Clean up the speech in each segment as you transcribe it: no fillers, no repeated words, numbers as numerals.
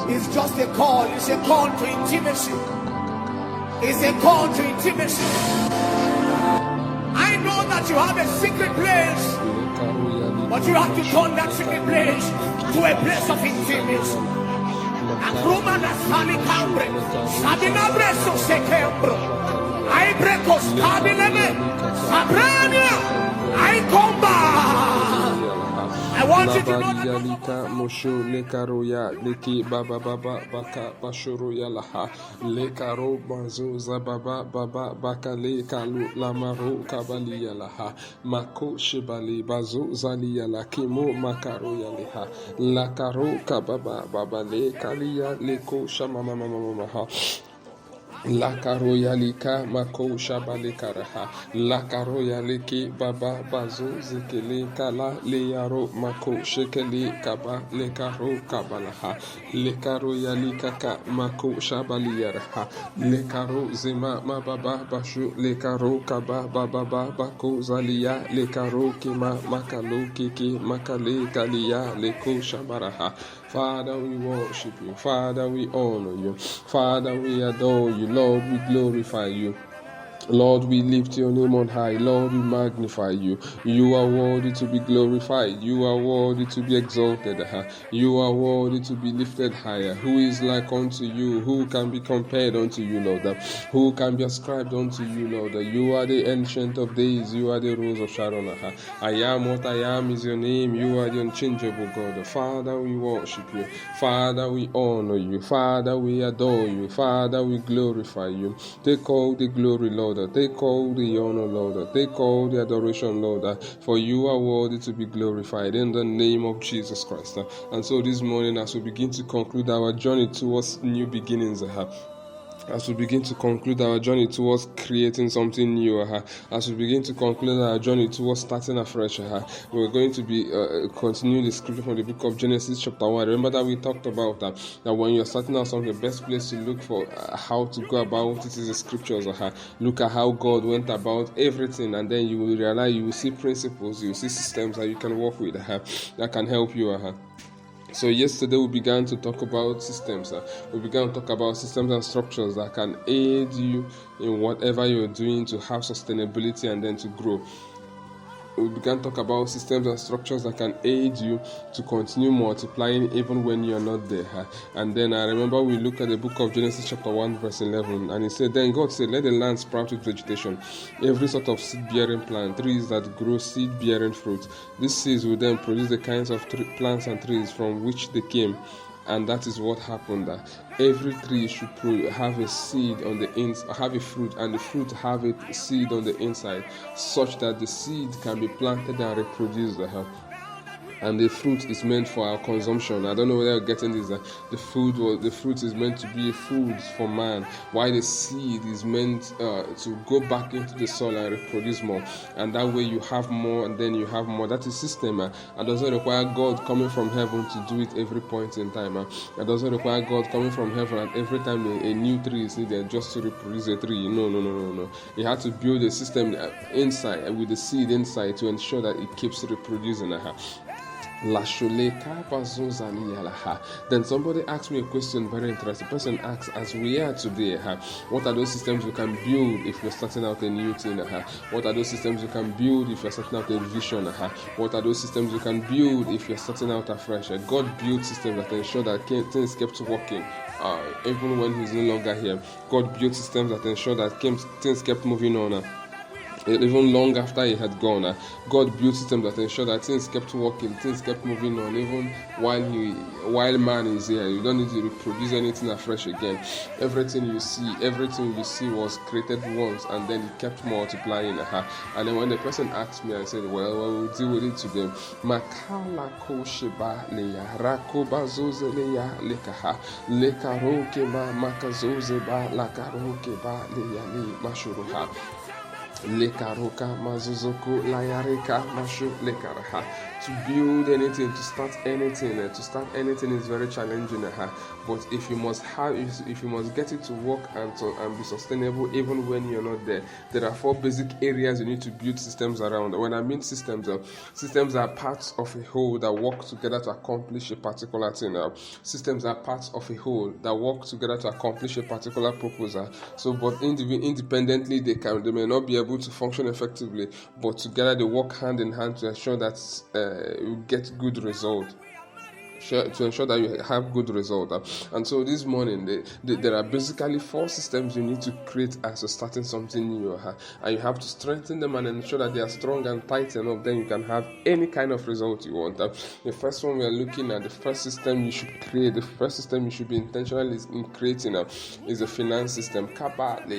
It's just a call. It's a call to intimacy. It's a call to intimacy. I know that you have a secret place, but you have to turn that secret place to a place of intimacy. Akrumana sali cambre, sabina breso se cambro. I brecos cabineme, sabrania, I comba. I want you to know Yalika Mosho Lekaroya Leki Baba Baba Baka Bashoro Yalaha Lekaro Banzo Zababa Baba Baka Lekalu Lamaro Kabali Yalaha Mako Shebali Bazo Zali Yalakimo Makaro Yaleha Lakaro Kababa Baba Lekalia Leko Shamama Mamaha La karoyalika mako shabale karaha la karoyaliki baba bazo zikele kala le yaro mako shekeli kaba le karo kabalaha le karoyalika ka mako shabali yaraha le karo zema mababa bashu le karo kaba baba bako zalia le karo kima makalo kiki makale kalia le ko shabaraha. Father, we worship you. Father, we honor you. Father, we adore you. Lord, we glorify you. Lord, we lift your name on high. Lord, we magnify you. You are worthy to be glorified. You are worthy to be exalted. You are worthy to be lifted higher. Who is like unto you? Who can be compared unto you, Lord? Who can be ascribed unto you, Lord? You are the ancient of days. You are the rose of Sharon. I am what I am is your name. You are the unchangeable God. Father, we worship you. Father, we honor you. Father, we adore you. Father, we glorify you. Take all the glory, Lord. Take all the honor, Lord. Take all the adoration, Lord. For you are worthy to be glorified in the name of Jesus Christ. And so this morning, as we begin to conclude our journey towards new beginnings, as we begin to conclude our journey towards creating something new, as we begin to conclude our journey towards starting afresh, we're going to be continuing the scripture from the book of Genesis chapter 1. Remember that we talked about that when you're starting out something, the best place to look for how to go about it is the scriptures. Look at how God went about everything, and then you will realize, you will see principles, you will see systems that you can work with that can help you. So yesterday we began to talk about systems. We began to talk about systems and structures that can aid you in whatever you're doing to have sustainability and then to grow. We began to talk about systems and structures that can aid you to continue multiplying even when you're not there. And then I remember we looked at the book of Genesis chapter 1 verse 11, and it said, then God said, let the land sprout with vegetation, every sort of seed-bearing plant, trees that grow seed-bearing fruit. These seeds will then produce the kinds of plants and trees from which they came. And that is what happened. Every tree should have a seed on the inside, have a fruit, and the fruit have a seed on the inside, such that the seed can be planted and reproduced. And the fruit is meant for our consumption. I don't know whether you're getting this. The fruit is meant to be a food for man, while the seed is meant to go back into the soil and reproduce more. And that way you have more, and then you have more. That is system. It doesn't require God coming from heaven to do it every point in time. It doesn't require God coming from heaven and every time a new tree is needed just to reproduce a tree. No. He had to build a system inside with the seed inside to ensure that it keeps reproducing. Then somebody asked me a question, very interesting. The person asks, as we are today, what are those systems you can build if you're starting out a new thing? What are those systems you can build if you're starting out a vision? What are those systems you can build if you're starting out afresh? God built systems that ensure that things kept working. Even when he's no longer here, God built systems that ensure that things kept moving on. Even long after he had gone, God built systems that ensure that things kept working, things kept moving on, even while man is here. You don't need to reproduce anything afresh again. Everything you see was created once, and then it kept multiplying. And then when the person asked me, I said, well, we'll deal with it today. Makala kosheba leya rakoba zoze leya lekaha lekaroke ba makazoze ba lakaroke ba leya le mashuruha. Lekaroka mazuzoko layareka mashu lekaraha. to build anything, to start anything. To start anything is very challenging. But if you must get it to work and be sustainable, even when you're not there are 4 basic areas you need to build systems around. When I mean systems are parts of a whole that work together to accomplish a particular thing. Systems are parts of a whole that work together to accomplish a particular purpose. So, but independently, they may not be able to function effectively, but together they work hand in hand to ensure that you get good result. To ensure that you have good result. And so this morning, there are basically 4 systems you need to create as you're starting something new. And you have to strengthen them and ensure that they are strong and tight enough, then you can have any kind of result you want. The first one we are looking at, the first system you should create, the first system you should be intentional in creating is a finance system. Develop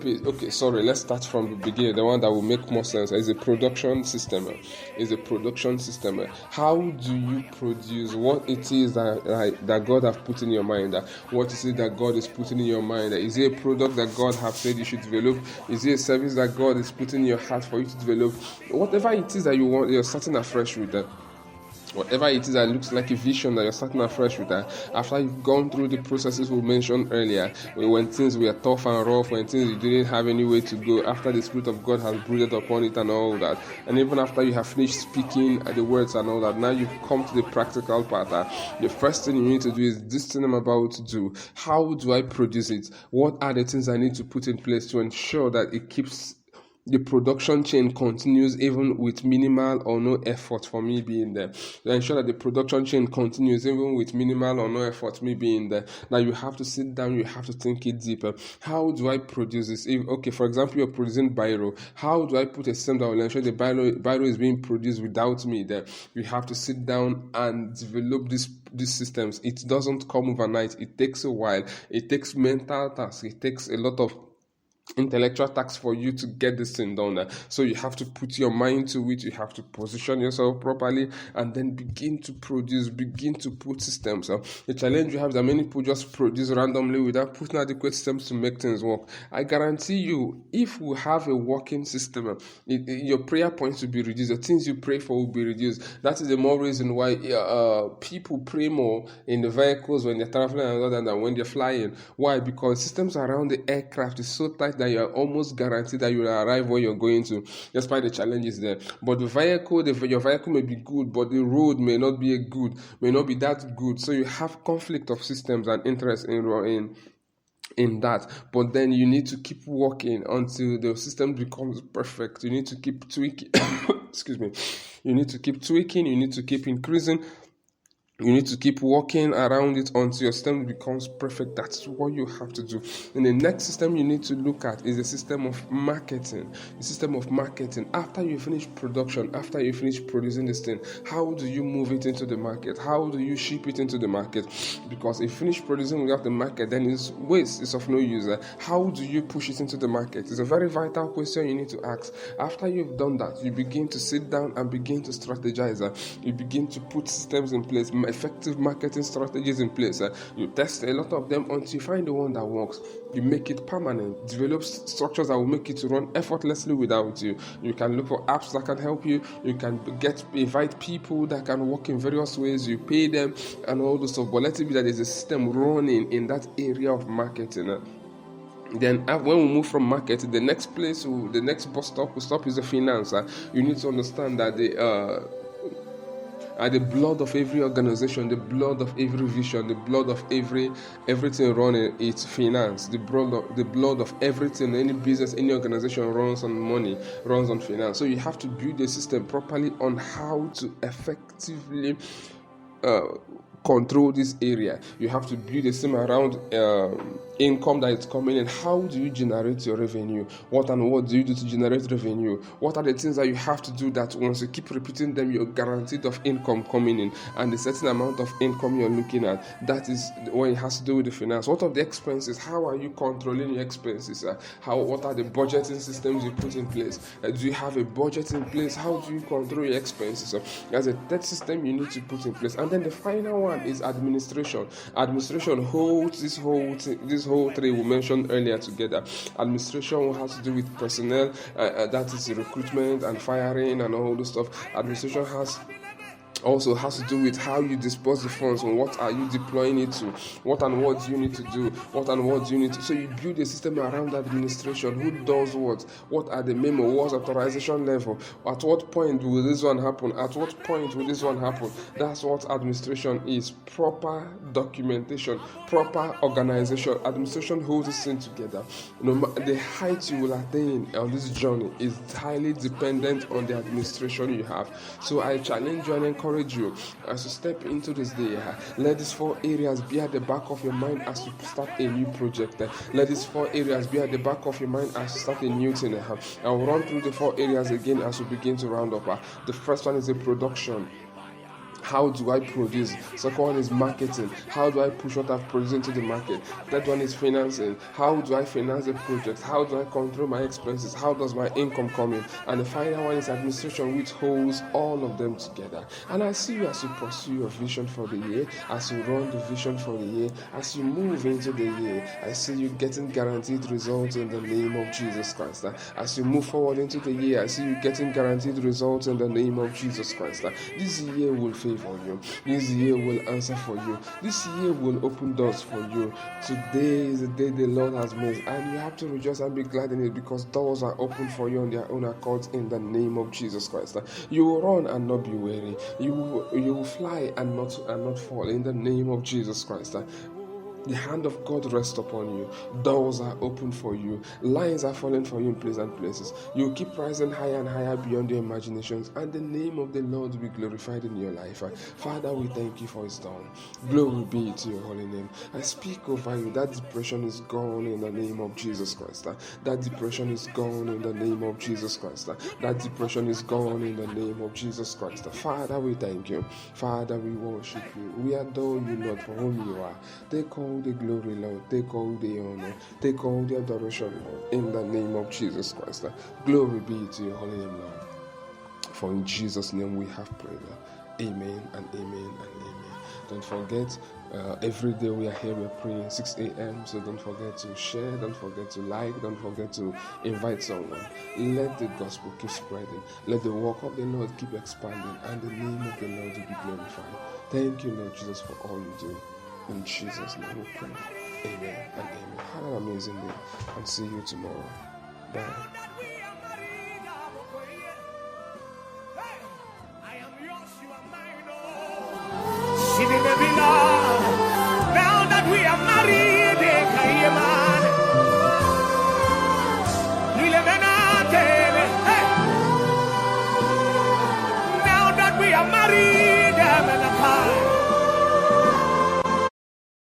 it. Okay, sorry, let's start from the beginning. The one that will make more sense is a production system. How do you produce what it is that God have put in your mind? What is it that God is putting in your mind? Is it a product that God have said you should develop? Is it a service that God is putting in your heart for you to develop? Whatever it is that you want, you're starting afresh with that. Whatever it is that looks like a vision that you're starting afresh with after you've gone through the processes we mentioned earlier, when things were tough and rough, when things you didn't have any way to go, after the Spirit of God has brooded upon it and all that, and even after you have finished speaking the words and all that, now you come to the practical part. The first thing you need to do is this thing I'm about to do. How do I produce it? What are the things I need to put in place to ensure that it keeps the production chain continues even with minimal or no effort for me being there? To ensure that the production chain continues even with minimal or no effort me being there. Now you have to sit down, you have to think it deeper. How do I produce this? For example, you're producing Biro. How do I put a system that will ensure the Biro is being produced without me there? You have to sit down and develop these systems. It doesn't come overnight. It takes a while. It takes mental tasks. It takes a lot of intellectual task for you to get this thing done. So you have to put your mind to it, you have to position yourself properly, and then begin to produce, begin to put systems. The challenge you have is that many people just produce randomly without putting adequate systems to make things work. I guarantee you, if we have a working system, your prayer points will be reduced, the things you pray for will be reduced. That is the more reason why people pray more in the vehicles when they're traveling rather than when they're flying. Why? Because systems around the aircraft is so tight that you're almost guaranteed that you'll arrive where you're going to, despite the challenges there. But your vehicle may be good, but the road may not be that good. So you have conflict of systems and interest in that. But then you need to keep working until the system becomes perfect. You need to keep tweaking. Excuse me. You need to keep tweaking. You need to keep increasing. You need to keep working around it until your system becomes perfect. That's what you have to do. And the next system you need to look at is the system of marketing. The system of marketing. After you finish production, after you finish producing this thing, how do you move it into the market? How do you ship it into the market? Because if you finish producing without the market, then it's waste. It's of no use. How do you push it into the market? It's a very vital question you need to ask. After you've done that, you begin to sit down and begin to strategize. You begin to put systems in place, effective marketing strategies in place. You test a lot of them until you find the one that works. You make it permanent. Develop structures that will make it to run effortlessly without you. You can look for apps that can help you. You can invite people that can work in various ways. You pay them and all those stuff. But let it be that there's a system running in that area of marketing. Then when we move from market, the next bus stop is the finance. You need to understand that the blood of every organization, the blood of every vision, the blood of everything running, it's finance. The blood of everything, any business, any organization runs on money, runs on finance. So you have to build a system properly on how to effectively control this area. You have to build a system around income that is coming in. How do you generate your revenue? What do you do to generate revenue? What are the things that you have to do that once you keep repeating them, you're guaranteed of income coming in, and the certain amount of income you're looking at? That is when it has to do with the finance. What of the expenses? How are you controlling your expenses? What are the budgeting systems you put in place? Do you have a budget in place? How do you control your expenses? There's a third system you need to put in place. And then the final one is administration. Administration holds this whole three we mentioned earlier together. Administration has to do with personnel, that is recruitment and firing and all this stuff. Administration also has to do with how you disperse the funds and what are you deploying it to, what and what do you need to do, what and what do you need to. So you build a system around administration. Who does what are the memo, what's authorization level, at what point will this one happen, at what point will this one happen. That's what administration is. Proper documentation, proper organization. Administration holds this thing together. The height you will attain on this journey is highly dependent on the administration you have. So I challenge you and encourage you as you step into this day. Let these 4 areas be at the back of your mind as you start a new project. Let these 4 areas be at the back of your mind as you start a new thing. I'll run through the 4 areas again as we begin to round up. The first one is the production. How do I produce? Second one is marketing. How do I push what I've produced into the market? Third one is financing. How do I finance the project? How do I control my expenses? How does my income come in? And the final one is administration, which holds all of them together. And I see you as you pursue your vision for the year, as you run the vision for the year, as you move into the year. I see you getting guaranteed results in the name of Jesus Christ. As you move forward into the year, I see you getting guaranteed results in the name of Jesus Christ. This year will favor for you. This year will answer for you. This year will open doors for you. Today is the day the Lord has made, and you have to rejoice and be glad in it, because doors are open for you on their own accord in the name of Jesus Christ. You will run and not be weary. You will fly and not fall in the name of Jesus Christ. The hand of God rests upon you. Doors are open for you. Lines are falling for you in pleasant places. You keep rising higher and higher beyond your imaginations, and the name of the Lord will be glorified in your life. Father, we thank you for His done. Glory be to your holy name. I speak over you. That depression is gone in the name of Jesus Christ. That depression is gone in the name of Jesus Christ. That depression is gone in the name of Jesus Christ. Father, we thank you. Father, we worship you. We adore you, Lord, for whom you are. Take all the glory, Lord. Take all the honor. Take all the adoration, Lord, in the name of Jesus Christ. Glory be to your holy name, Lord. For in Jesus' name we have prayed. Amen and amen and amen. Don't forget, every day we are here, we're praying 6 a.m. So don't forget to share, don't forget to like, don't forget to invite someone. Let the gospel keep spreading. Let the work of the Lord keep expanding, and the name of the Lord will be glorified. Thank you, Lord Jesus, for all you do. In Jesus' name we pray. Amen and amen. Have an amazing day, and see you tomorrow. Bye.